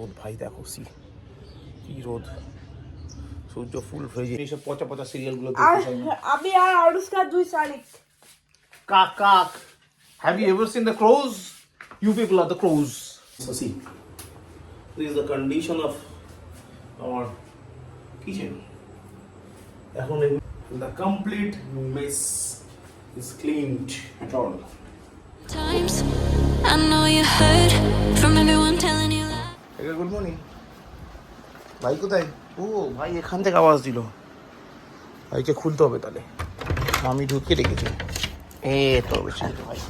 রোদ ভাই দেখো কি রোদ, সূর্য ফুল ভেজে এইসব পচা পচা সিরিয়ালগুলো দেখতে চাই না আমি আর আনুষ্কা দুই শালিক। কাক কাক, have you ever seen the crows? You people are the crows. So see, this is the condition of our kitchen. এখন the complete mess is cleaned at all. Times I know you heard from everyone telling you that. Hey, good morning. ভাই কোথায়? ও ভাই এখান থেকে আওয়াজ দিল, ভাইকে খুলতে হবে তাহলে। আমি ঢুকে রেখেছি তো বেশি ভাই।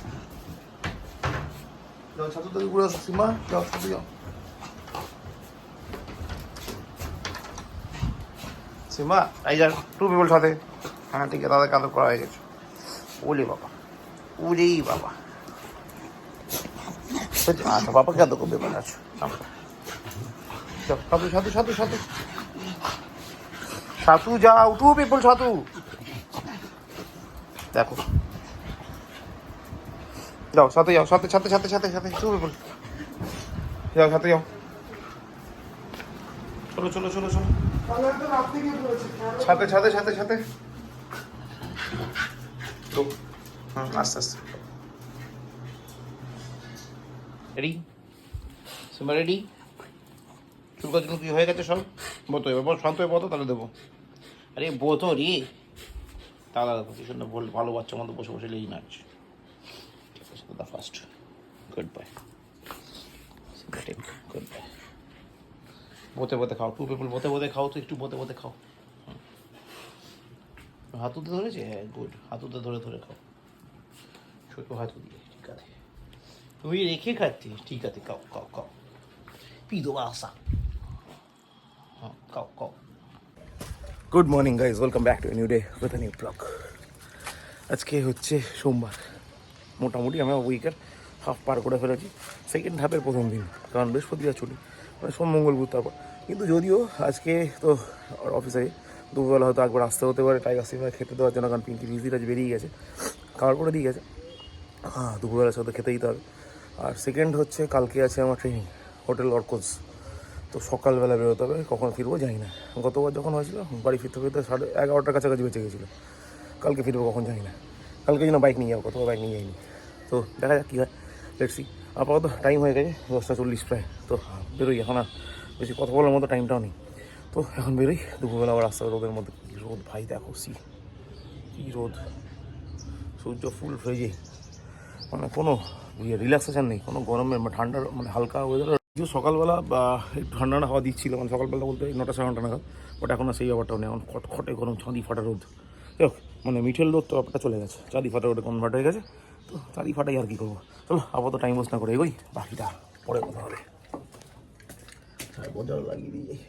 যাও ছাতু থেকে ঘুরে আসো সীমা, যাও ছাতু যাও। সীমা এই যার টু পিপল সাথে, হ্যাঁ ঠিক আছে, তাদের কাদর করা হয়ে গেছে। ওলে বাবা, ওরেই বাবা। আচ্ছা বাবা কাদর করবে মানে আছো, সাধু সাধু সাধু সাধু সাধু যাও, টু পিপল সাধু। দেখো যাও সাথে যাও, সাথে সাথে সাথে সাথে সাথে টু পিপল যাও, সাথে যাও, চলো চলো চলো চলো, সাথে সাথে সাথে সাথে তো আস্তে আস্তে। Ready Simba, ready? চুলকা চুলকি হয়ে গেছে সব, বতো এবার শান্ত হয়ে বতো, তাহলে দেবো। আরে বতো রে, তাহলে দেখো কি সুন্দর ভালো বাচ্চার মতো বসে বসে লেই নাচ। ঠিক আছে, the first good bye, good bye. বতে বতে খাও, টু পিপল বতে বতে খাও, তো একটু বতে বতে খাও। হাতুতে ধরেছে, হ্যাঁ গুড, হাতুতে ধরে ধরে খাও, ছোট হাতু দিয়ে। ঠিক আছে, তুমি রেখে খাচ্ছিস, ঠিক আছে, খাও খাও খাও, পিদো আসা। Good morning guys, welcome back to a new day with a new blog. আজকে হচ্ছে সোমবার, মোটামুটি আমরা উইকের হাফ পার করে ফেলেছি। সেকেন্ড হাফের প্রথম দিন, কারণ বৃহস্পতিবার ছুটি, মানে সোম মঙ্গল বুধ তারপর। কিন্তু যদিও আজকে তো অফিসে দুপুরবেলা হয়তো একবার আসতে হতে পারে টাইগার সিনেমা খেতে দেওয়ার জন্য, কারণ পিঙ্কি রিজির আজ বেরিয়ে গেছে, খাবার করে দিয়ে গেছে। হ্যাঁ, দুপুরবেলার সাথে খেতে দিতে হবে। আর সেকেন্ড হচ্ছে কালকে আছে আমার ট্রেনিং, হোটেল অর্কোজ। তো সকালবেলা বেরোতে হবে, কখন ফিরবো জানি না। গতবার যখন হয়েছিল বাড়ি ফিরতে ফিরতে 11:30 কাছাকাছি বেঁচে গেছিলো। কালকে ফিরবো কখন জানি না, কালকে যেন বাইক নিয়ে যাবো, কতবার বাইক নিয়ে যাইনি। তো দেখা যাক কী হয়, লেটসি। আপাতত টাইম হয়ে গেছে 10:40 প্রায়, তো বেরোই। এখন আর বেশি কথা বলার মতো টাইমটাও নেই, তো এখন বেরোই। দুপুরবেলা আবার আসতে হবে, রোদের মধ্যে কী রোদ ভাই দেখো, কী রোদ, সূর্য ফুল ভেজে, মানে কোনো রিল্যাক্সেশন নেই, কোনো গরমের ঠান্ডার মানে হালকা ওয়েদার। যদিও সকালবেলা বা একটু ঠান্ডা হাওয়া দিচ্ছিল, মানে সকালবেলা বলতে 9টা 9:30 নাগাদ, বাট এখন আর সেই ব্যাপারটাও নেই। এখন খটখটে গরম, চাঁদি ফাটা রোদ। দেখ মানে মিঠেল রোদ তো ব্যাপারটা চলে গেছে, চাঁদি ফাটা রোদে কনভার্ট হয়ে গেছে। তো চাঁদি ফাটাই আর কী করবো, চলো আপাতত টাইম ওয়েস্ট না করে এগোই, বাকিটা পরে কথা হবে। বজার লাগিয়ে দিয়ে যাই।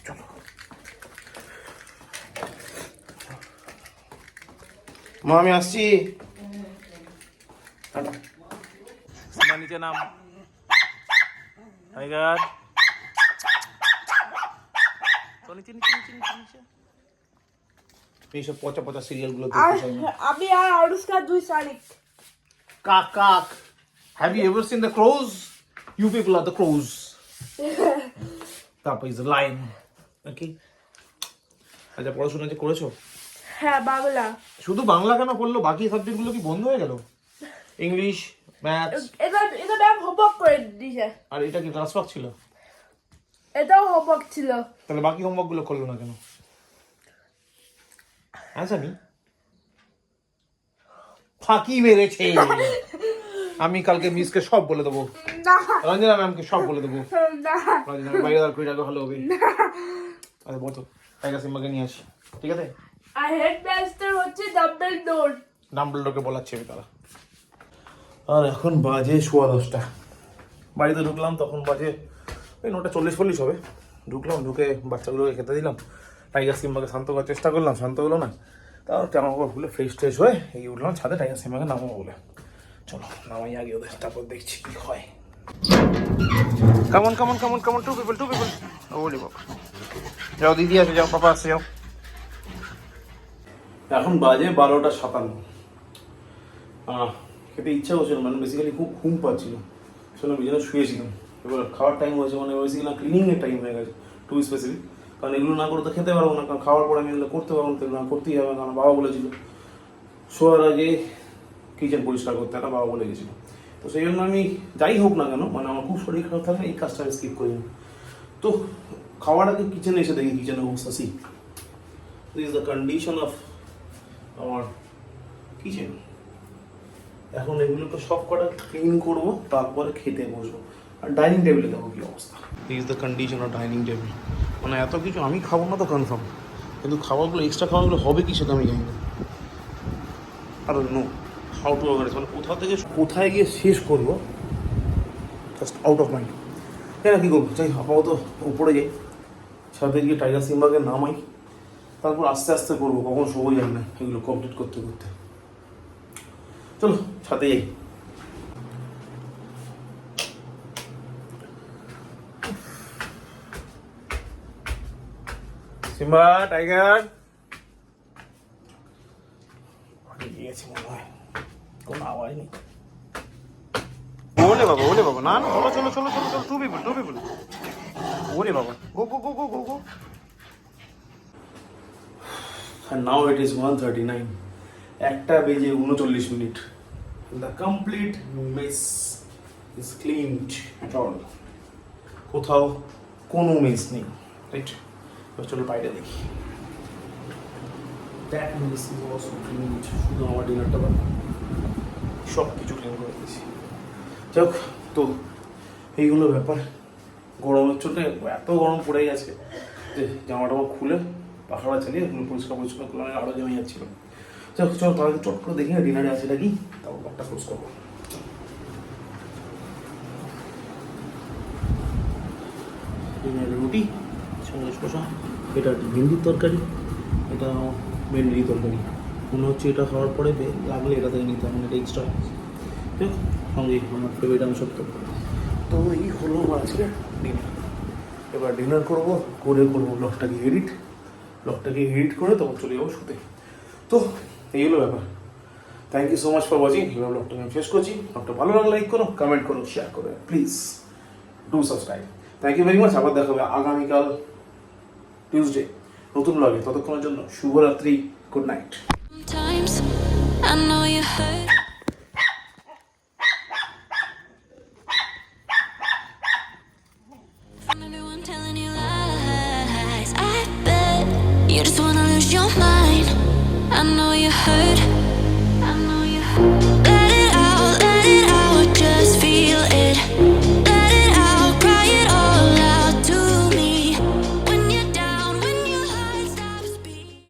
চলো মা, আমি আসছি। নিচে নাম টাইগার, নিচে নিচে নিচে নিচে নিচে। এইসব পচা পচা সিরিয়ালগুলো দেখতে চাই না আমি আর আনুষ্কা দুই শালিক। কাক কাক, have you ever seen the crows? You people are the crows. তারপর is the lion. Okay, আচ্ছা পড়াশোনা যে করেছো? হ্যাঁ বাংলা। শুধু বাংলা কেন পড়লো, বাকি সাবজেক্টগুলো কি বন্ধ হয়ে গেল? ইংলিশ, ম্যাথস, এটা ম্যাম হোমওয়ার্ক করে দিয়েছে। আর এটা কি ক্লাসওয়ার্ক ছিল? এটাও হোমওয়ার্ক ছিল। তাহলে বাকি হোমওয়ার্কগুলো করলো না কেন? আচ্ছা ফাঁকি মেরেছে। আমি কালকে মিসকে সব বলে দেবো, রঞ্জনা ম্যামকে সব বলে দেবো। রঞ্জনা বাইরে দাঁড় করে রাখলে ভালো হবে। আরে বলতো টাইগার সিম্বাকে নিয়ে আসি, ঠিক আছে? আর হেডমাস্টার হচ্ছে ডাম্বেলডোর। ডাম্বেলডোরকে বলাচ্ছি আমি তারা। আর এখন বাজে 10:15। বাড়িতে ঢুকলাম তখন বাজে ওই 9:40 হবে। ঢুকলাম, ঢুকে বাচ্চাগুলোকে খেতে দিলাম, টাইগার সিম্বাকে শান্ত করার চেষ্টা করলাম, শান্ত হলো না। তারপর জামা কাপড় খুলে ফ্রেশ ট্রেশ হয়ে এই উঠলাম ছাদে টাইগার সিম্বাকে নামাবো বলে। চলো নামাই আগে ওদের, তারপর দেখছি কি হয়। কেমন কেমন কেমন কেমন, টু পিপল বলি বাবা। যাও দিদি আসে, যাও পাপা আসে, যাও। এখন বাজে 12:57। খেতে ইচ্ছা হচ্ছিল, মানে বেসিক্যালি খুব ঘুম পাচ্ছিল, সেজন্য বিছানা শুয়েছিলাম। এবার খাওয়ার টাইম হয়েছে, মানে বেসিক্যালি ক্লিনিংয়ের টাইম হয়ে গেছে, টু স্পেসিফিক। কারণ এগুলো না করে তো খেতে পারবো না, কারণ খাওয়ার পরে আমি এগুলো করতে পারবো না, তো এগুলো করতেই হবে, কারণ বাবা বলেছিল শোয়ার আগে কিচেন পরিষ্কার করতে একটা, বাবা বলে গেছিলো। তো সেই জন্য আমি যাই হোক না কেন, মানে আমার খুব শরীর খারাপ থাকলে এই কাজটা আমি স্কিপ করি না। তো খাওয়ার আগে কিচেনে এসে দেখি কিচেনের অবস্থা C this is the condition of আমার কিচেন। এখন এগুলোকে সব কটা ক্লিন করবো, তারপরে খেতে বসবো। আর ডাইনিং টেবিলে দেখো কি অবস্থা, this is the condition of dining table. মানে এত কিছু আমি খাবো না তো কনফার্ম, কিন্তু খাবারগুলো এক্সট্রা খাবারগুলো হবে কি সেটা আমি জানি না। আর নো হাউ টু অর্গানাইজ, মানে কোথা থেকে কোথায় গিয়ে শেষ করবো জাস্ট আউট অফ মাইন্ড। হ্যাঁ কী করবো, চাই আপাতত উপরে যাই, সাথে গিয়ে টাইগার সিম্বাকে নামাই, তারপর আস্তে আস্তে করবো, কখন শোবো জানি না এগুলো কমপ্লিট করতে করতে। চলো সাথে যাই। সিম্বা টাইগার গিয়েছে মনে হয়, কোনো আওয়াজ নেই। ওলে বাবা, ওলে বাবা, না না, চলো চলো চলো চলো চলো, টু পিপল। ওলে বাবা, গো গো গো গো গো গো। And now it is 1:39, 1:39। The complete mess is cleaned at all. কোথাও কোনো মেস নেই, রাইট? চলো বাইরে দেখি। That mess is also cleaned, শুধু আমার ডিনারটা বাদ, সব কিছু ক্লিন করে দিয়েছি। যাক, তো এইগুলো ব্যাপার। গরমের জন্য এত গরম পড়ে গেছে যে জামা টামা খুলে পাখাটা চালিয়ে এগুলো পরিষ্কার করলে আরও জমে যাচ্ছিলো। যাক চলো তাহলে চট করে দেখি ডিনারে আছে নাকি, তারপর একটা ক্লোজ করবো। ডিনারে রুটি, সঙ্গে শসা, এটা ভেন্ডির তরকারি, এটা ভেন্ডির তরকারি। মনে হচ্ছে এটা খাওয়ার পরে লাগলে এটা থেকে নিতে হবে, এটা এক্সট্রা। দেখ সঙ্গে আমার ফেভারিট আমি সত্য। তো এই হলো আজকে ডিনার। এবার ডিনার করবো, করে করবো ব্লগটাকে এডিট করে তখন চলে যাবো শুতে। তো এই হলো ব্যাপার। Thank you so much for watching. এবার ব্লগটাকে আমি শেষ করছি। ব্লগটা ভালো লাগলে লাইক করো, কমেন্ট করো, শেয়ার করো, please do subscribe. Thank you very much. আবার দেখা হবে আগামীকাল টিউসডে নতুন ব্লগে। ততক্ষণের জন্য শুভরাত্রি, good night. Sometimes I know you hurt.